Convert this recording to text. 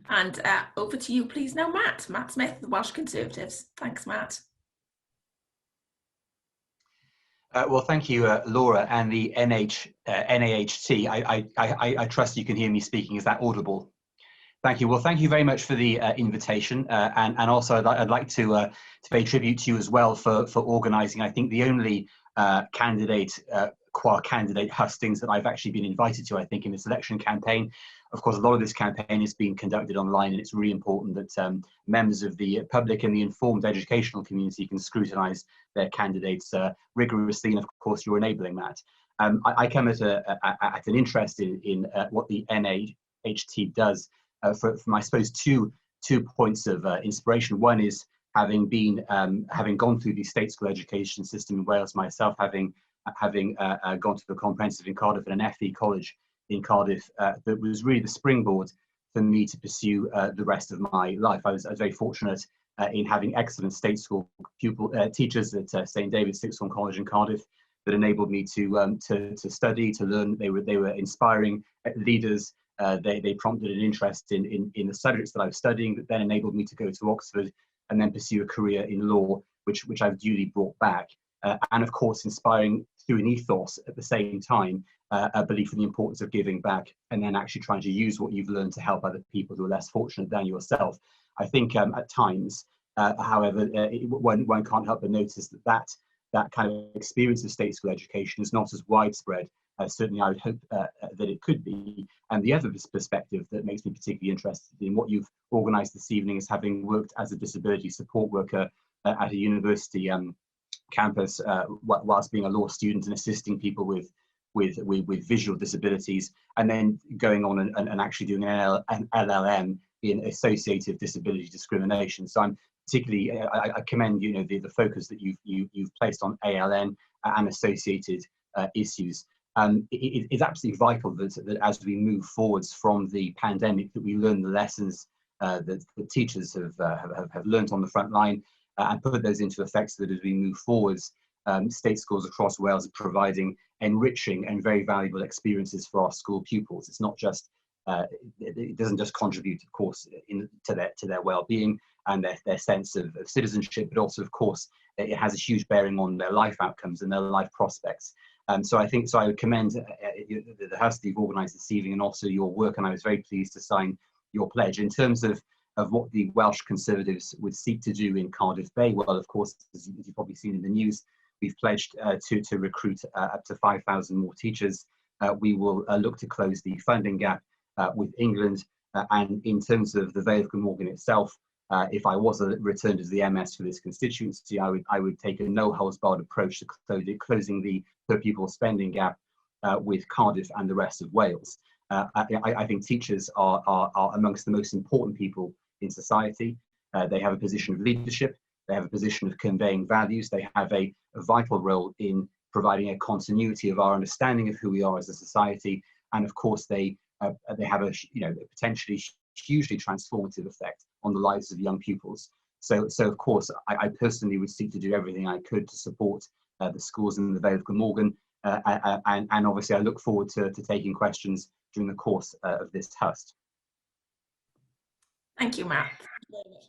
And over to you, please, now, Matt. Matt Smith, the Welsh Conservatives. Thanks, Matt. Well, thank you, Laura, and the NAHT. I trust you can hear me speaking. Is that audible? Thank you. Well, thank you very much for the invitation, and also I'd like to pay tribute to you as well for organising. I think the only qua candidate hustings that I've actually been invited to, I think, in this election campaign. Of course, a lot of this campaign is being conducted online, and it's really important that members of the public and the informed educational community can scrutinise their candidates rigorously, and of course, you're enabling that. I come at an interest in what the NAHT does from, I suppose, two points of inspiration. One is having gone through the state school education system in Wales myself, having gone to the comprehensive in Cardiff and an FE college in Cardiff, that was really the springboard for me to pursue the rest of my life. I was very fortunate in having excellent state school teachers at St David's Sixth Form College in Cardiff that enabled me to study, to learn. They were inspiring leaders. They prompted an interest in the subjects that I was studying, that then enabled me to go to Oxford and then pursue a career in law, which I've duly brought back. And of course, inspiring through an ethos at the same time, a belief in the importance of giving back, and then actually trying to use what you've learned to help other people who are less fortunate than yourself. I think at times, however, one can't help but notice that kind of experience of state school education is not as widespread. Certainly, I would hope that it could be. And the other perspective that makes me particularly interested in what you've organised this evening is having worked as a disability support worker at a university campus whilst being a law student and assisting people with visual disabilities, and then going on and actually doing an LLM in associative disability discrimination. So I'm particularly, I commend the focus that you've placed on ALN and associated issues. It's absolutely vital that as we move forwards from the pandemic, that we learn the lessons that the teachers have learned on the front line, and put those into effect, so that as we move forwards, state schools across Wales are providing enriching and very valuable experiences for our school pupils. It's not just, it doesn't just contribute, of course, to their well-being and their sense of citizenship, but also, of course, it has a huge bearing on their life outcomes and their life prospects. So I would commend the Hust you've organised this evening, and also your work, and I was very pleased to sign your pledge. In terms of what the Welsh Conservatives would seek to do in Cardiff Bay, well, of course, as you've probably seen in the news, we've pledged to recruit up to 5,000 more teachers. We will look to close the funding gap with England, and in terms of the Vale of Glamorgan itself, if I was returned as the MS for this constituency, I would take a no-holds-barred approach to closing the per-pupil spending gap with Cardiff and the rest of Wales. I think teachers are amongst the most important people in society. They have a position of leadership, they have a position of conveying values, they have a vital role in providing a continuity of our understanding of who we are as a society, and of course they have a potentially hugely transformative effect on the lives of young pupils. So of course I personally would seek to do everything I could to support the schools in the Vale of Glamorgan, and obviously I look forward to taking questions during the course of this Hust. Thank you, Matt. Thank you very much.